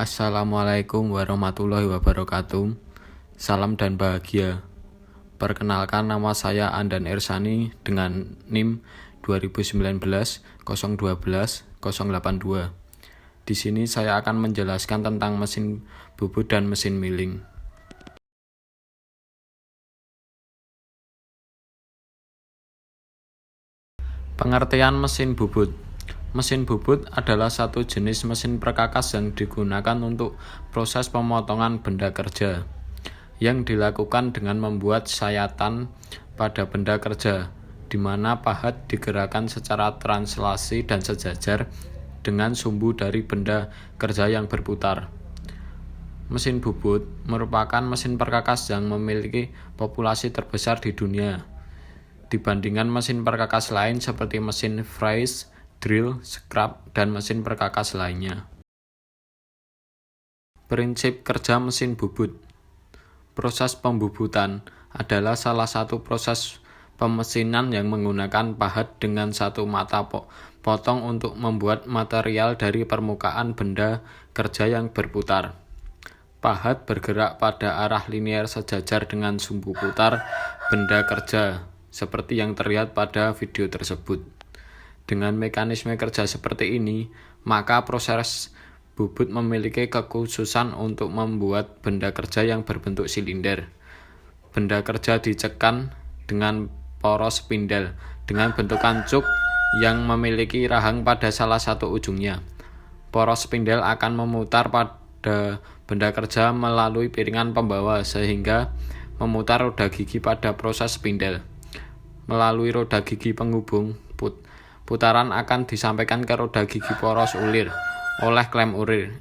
Assalamualaikum warahmatullahi wabarakatuh. Salam dan bahagia. Perkenalkan, nama saya Andan Ersani dengan NIM 2019 012 082. Di sini saya akan menjelaskan tentang mesin bubut dan mesin milling. Pengertian mesin bubut. Mesin bubut adalah satu jenis mesin perkakas yang digunakan untuk proses pemotongan benda kerja, yang dilakukan dengan membuat sayatan pada benda kerja, di mana pahat digerakkan secara translasi dan sejajar dengan sumbu dari benda kerja yang berputar. Mesin bubut merupakan mesin perkakas yang memiliki populasi terbesar di dunia, dibandingkan mesin perkakas lain seperti mesin fries, drill, scrap, dan mesin perkakas lainnya. Prinsip kerja mesin bubut. Proses pembubutan adalah salah satu proses pemesinan yang menggunakan pahat dengan satu mata potong untuk membuat material dari permukaan benda kerja yang berputar. Pahat bergerak pada arah linear sejajar dengan sumbu putar benda kerja, seperti yang terlihat pada video tersebut. Dengan mekanisme kerja seperti ini, maka proses bubut memiliki kekhususan untuk membuat benda kerja yang berbentuk silinder. Benda kerja dicekkan dengan poros spindel dengan bentukan cuk yang memiliki rahang pada salah satu ujungnya. Poros spindel akan memutar pada benda kerja melalui piringan pembawa sehingga memutar roda gigi pada proses spindel. Melalui roda gigi penghubung, putaran akan disampaikan ke roda gigi poros ulir oleh klem ulir.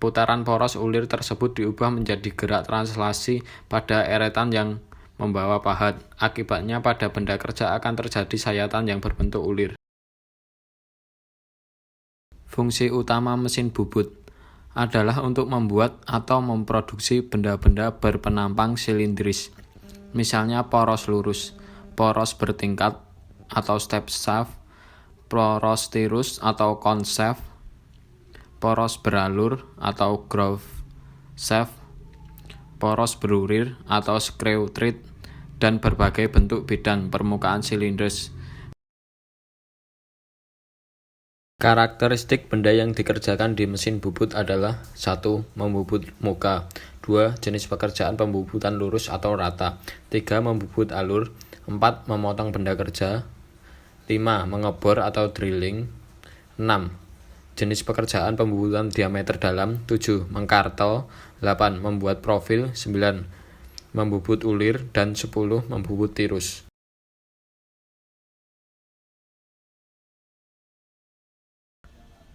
Putaran poros ulir tersebut diubah menjadi gerak translasi pada eretan yang membawa pahat. Akibatnya pada benda kerja akan terjadi sayatan yang berbentuk ulir. Fungsi utama mesin bubut adalah untuk membuat atau memproduksi benda-benda berpenampang silindris, misalnya poros lurus, poros bertingkat atau step shaft, poros tirus atau cone shaft, poros beralur atau groove shaft, poros berurir atau screw thread, dan berbagai bentuk bidang permukaan silindris. Karakteristik benda yang dikerjakan di mesin bubut adalah 1. Membubut muka, 2. Jenis pekerjaan pembubutan lurus atau rata, 3. Membubut alur, 4. Memotong benda kerja, 5. Mengebor atau drilling, 6. Jenis pekerjaan pembubutan diameter dalam, 7. Mengkartel, 8. Membuat profil, 9. Membubut ulir, dan 10. Membubut tirus.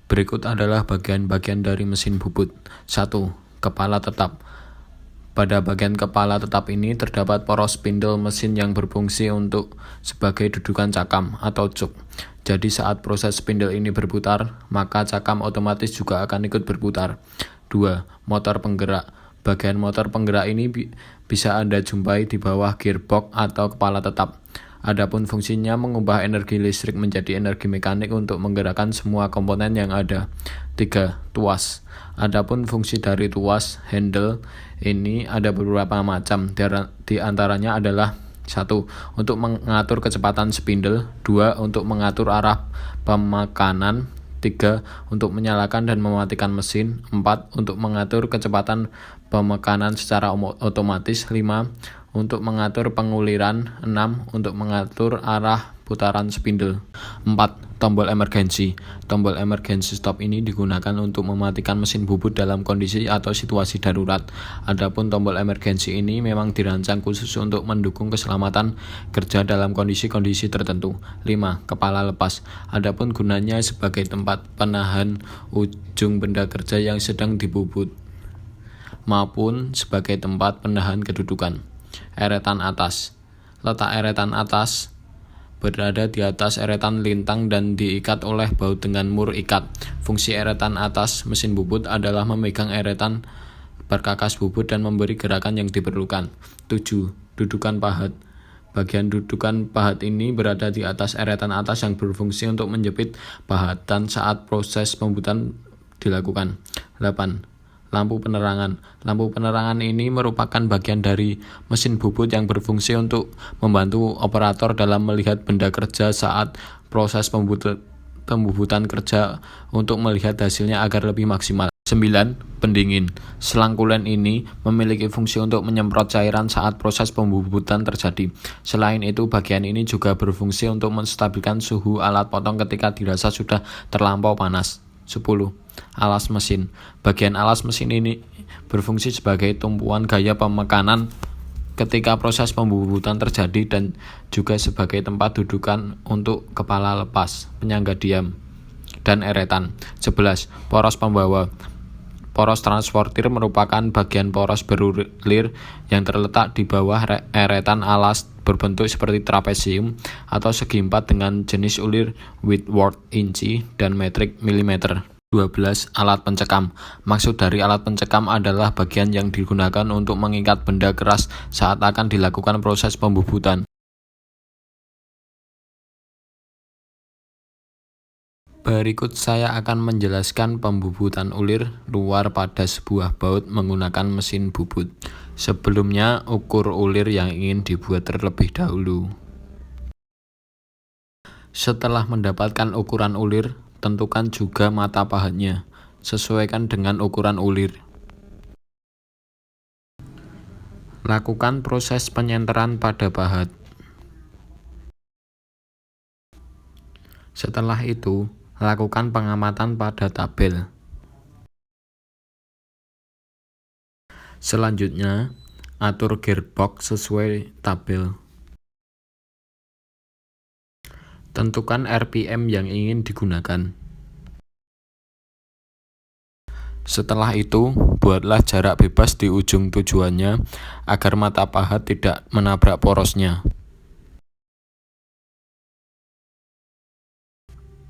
Berikut adalah bagian-bagian dari mesin bubut. 1. Kepala tetap. Pada bagian kepala tetap ini terdapat poros spindle mesin yang berfungsi untuk sebagai dudukan cakam atau cuk. Jadi saat proses spindle ini berputar, maka cakam otomatis juga akan ikut berputar. 2. Motor penggerak. Bagian motor penggerak ini bisa Anda jumpai di bawah gearbox atau kepala tetap. Adapun fungsinya mengubah energi listrik menjadi energi mekanik untuk menggerakkan semua komponen yang ada. 3. Tuas. Adapun fungsi dari tuas handle ini ada beberapa macam. Di antaranya adalah 1. Untuk mengatur kecepatan spindle, 2. Untuk mengatur arah pemekanan, 3. Untuk menyalakan dan mematikan mesin, 4. Untuk mengatur kecepatan pemekanan secara otomatis, 5. Untuk mengatur penguliran, 6. Untuk mengatur arah putaran spindle. 4. Tombol emergensi. Tombol emergency stop ini digunakan untuk mematikan mesin bubut dalam kondisi atau situasi darurat. Adapun tombol emergensi ini memang dirancang khusus untuk mendukung keselamatan kerja dalam kondisi-kondisi tertentu. 5. Kepala lepas. Adapun gunanya sebagai tempat penahan ujung benda kerja yang sedang dibubut, maupun sebagai tempat penahan kedudukan. Eretan atas. Letak eretan atas berada di atas eretan lintang dan diikat oleh baut dengan mur ikat. Fungsi eretan atas mesin bubut adalah memegang eretan perkakas bubut dan memberi gerakan yang diperlukan. 7. Dudukan pahat. Bagian dudukan pahat ini berada di atas eretan atas yang berfungsi untuk menjepit pahatan saat proses pembubutan dilakukan. 8. Lampu penerangan. Lampu penerangan ini merupakan bagian dari mesin bubut yang berfungsi untuk membantu operator dalam melihat benda kerja saat proses pembubutan kerja untuk melihat hasilnya agar lebih maksimal. 9. Pendingin. Selang kulen ini memiliki fungsi untuk menyemprot cairan saat proses pembubutan terjadi. Selain itu, bagian ini juga berfungsi untuk menstabilkan suhu alat potong ketika dirasa sudah terlampau panas. 10. Alas mesin. Bagian alas mesin ini berfungsi sebagai tumpuan gaya pemekanan ketika proses pembubutan terjadi dan juga sebagai tempat dudukan untuk kepala lepas, penyangga diam, dan eretan. 11. Poros pembawa. Poros transportir merupakan bagian poros berulir yang terletak di bawah eretan alas berbentuk seperti trapesium atau segi empat dengan jenis ulir Whitworth inci dan metrik milimeter. 12. Alat pencekam. Maksud dari alat pencekam adalah bagian yang digunakan untuk mengikat benda keras saat akan dilakukan proses pembubutan. Berikut saya akan menjelaskan pembubutan ulir luar pada sebuah baut menggunakan mesin bubut. Sebelumnya, ukur ulir yang ingin dibuat terlebih dahulu. Setelah mendapatkan ukuran ulir, tentukan juga mata pahatnya. Sesuaikan dengan ukuran ulir. Lakukan proses penyenteran pada pahat. Setelah itu, lakukan pengamatan pada tabel. Selanjutnya, atur gearbox sesuai tabel. Tentukan RPM yang ingin digunakan. Setelah itu, buatlah jarak bebas di ujung tujuannya agar mata pahat tidak menabrak porosnya.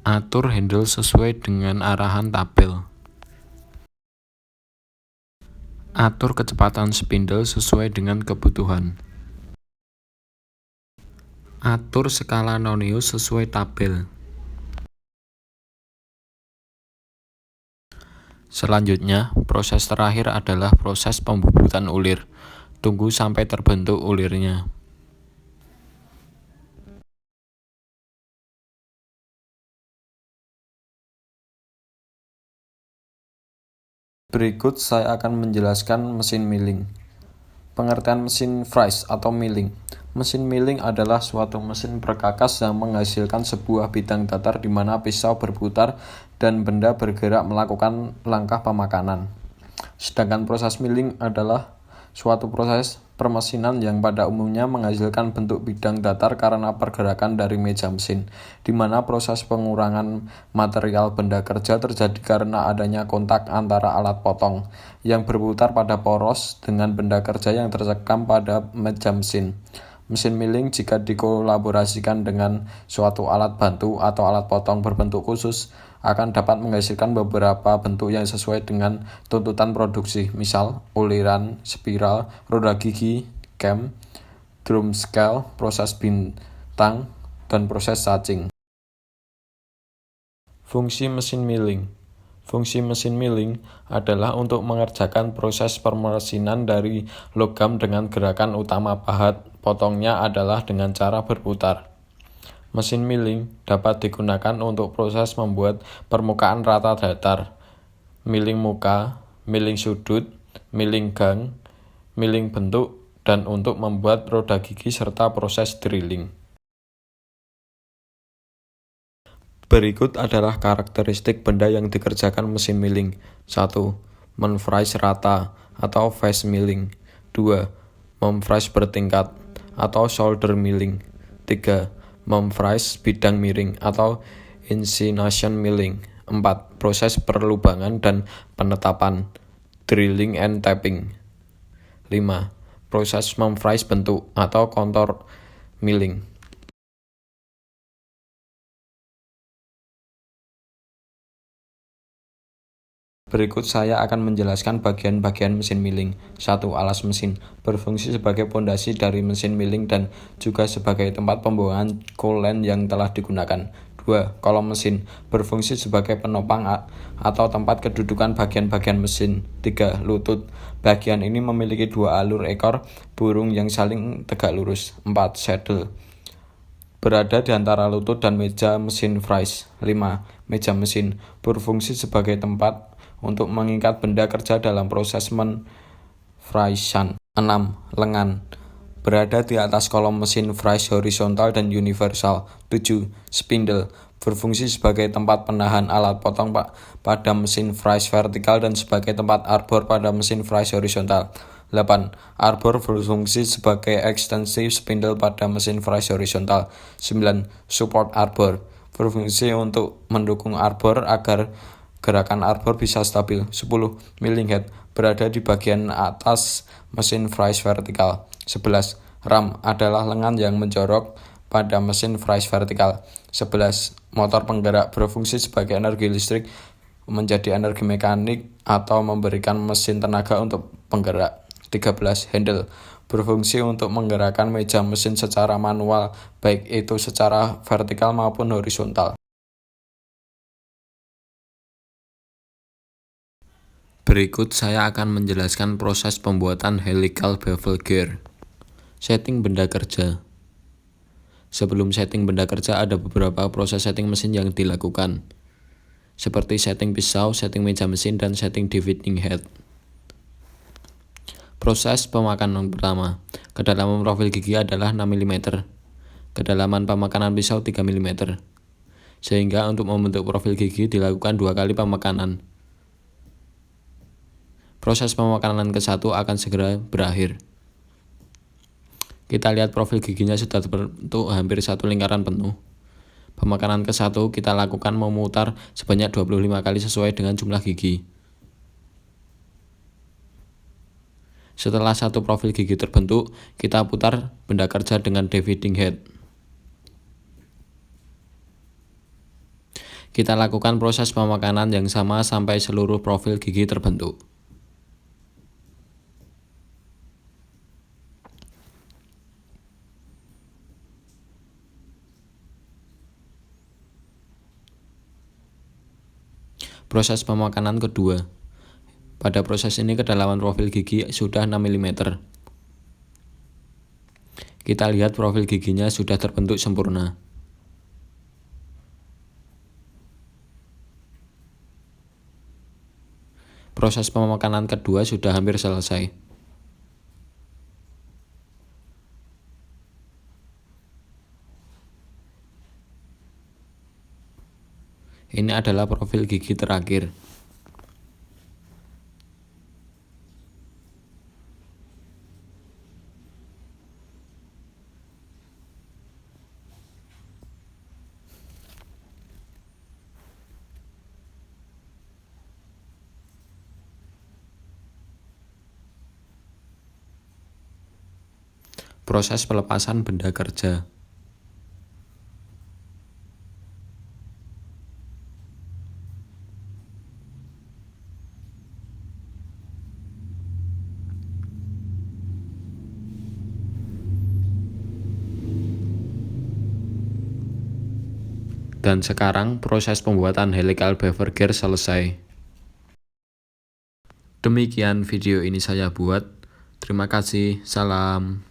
Atur handle sesuai dengan arahan tabel. Atur kecepatan spindle sesuai dengan kebutuhan. Atur skala nonius sesuai tabel. Selanjutnya, proses terakhir adalah proses pembubutan ulir. Tunggu sampai terbentuk ulirnya. Berikut saya akan menjelaskan mesin milling. Pengertian mesin fries atau milling. Mesin milling adalah suatu mesin perkakas yang menghasilkan sebuah bidang datar di mana pisau berputar dan benda bergerak melakukan langkah pemakanan. Sedangkan proses milling adalah suatu proses permesinan yang pada umumnya menghasilkan bentuk bidang datar karena pergerakan dari meja mesin, di mana proses pengurangan material benda kerja terjadi karena adanya kontak antara alat potong yang berputar pada poros dengan benda kerja yang tersekam pada meja mesin. Mesin milling jika dikolaborasikan dengan suatu alat bantu atau alat potong berbentuk khusus akan dapat menghasilkan beberapa bentuk yang sesuai dengan tuntutan produksi, misal uliran, spiral, roda gigi, cam, drum scale, proses bintang, dan proses cacing. Fungsi mesin milling. Fungsi mesin milling adalah untuk mengerjakan proses permesinan dari logam dengan gerakan utama pahat potongnya adalah dengan cara berputar. Mesin milling dapat digunakan untuk proses membuat permukaan rata datar, milling muka, milling sudut, milling gang, milling bentuk, dan untuk membuat roda gigi serta proses drilling. Berikut adalah karakteristik benda yang dikerjakan mesin milling. 1. Memfries rata atau face milling. 2. Memfries bertingkat atau shoulder milling. 3. Memfries bidang miring atau inclination milling. 4. Proses perlubangan dan penetapan, drilling and tapping. 5. Proses memfries bentuk atau contour milling. Berikut saya akan menjelaskan bagian-bagian mesin milling. 1. Alas mesin berfungsi sebagai pondasi dari mesin milling dan juga sebagai tempat pembuangan coolant yang telah digunakan. 2. 2. Kolom mesin berfungsi sebagai penopang atau tempat kedudukan bagian-bagian mesin. 3. Lutut. Bagian ini memiliki 2 alur ekor burung yang saling tegak lurus. 4. Saddle. Berada di antara lutut dan meja mesin Fries. 5. Meja mesin berfungsi sebagai tempat untuk mengikat benda kerja dalam proses Friesan. 6. Lengan. Berada di atas kolom mesin Fries horizontal dan universal. 7. Spindle. Berfungsi sebagai tempat penahan alat potong pada mesin Fries vertikal dan sebagai tempat arbor pada mesin Fries horizontal. 8. Arbor berfungsi sebagai ekstensi spindle pada mesin Fries horizontal. 9. Support arbor. Berfungsi untuk mendukung arbor agar gerakan arbor bisa stabil. 10. Milling head. Berada di bagian atas mesin Fries vertikal. 11. Ram adalah lengan yang menjorok pada mesin Fries vertikal. 11. Motor penggerak berfungsi sebagai energi listrik menjadi energi mekanik atau memberikan mesin tenaga untuk penggerak. 13. Handle berfungsi untuk menggerakkan meja mesin secara manual, baik itu secara vertikal maupun horizontal. Berikut saya akan menjelaskan proses pembuatan helical bevel gear. Setting benda kerja. Sebelum setting benda kerja ada beberapa proses setting mesin yang dilakukan, seperti setting pisau, setting meja mesin, dan setting dividing head. Proses pemakanan pertama. Kedalaman profil gigi adalah 6 mm. Kedalaman pemakanan pisau 3 mm. Sehingga untuk membentuk profil gigi dilakukan 2 kali pemakanan. Proses pemakanan ke-1 akan segera berakhir. Kita lihat profil giginya sudah terbentuk hampir 1 lingkaran penuh. Pemakanan ke-1 kita lakukan memutar sebanyak 25 kali sesuai dengan jumlah gigi. Setelah 1 profil gigi terbentuk, kita putar benda kerja dengan dividing head. Kita lakukan proses pemakanan yang sama sampai seluruh profil gigi terbentuk. Proses pemakanan kedua. Pada proses ini kedalaman profil gigi sudah 6 mm. Kita lihat profil giginya sudah terbentuk sempurna. Proses pemakanan kedua sudah hampir selesai. Ini adalah profil gigi terakhir. Proses pelepasan benda kerja. Dan sekarang proses pembuatan helical bevel gear selesai. Demikian video ini saya buat. Terima kasih. Salam.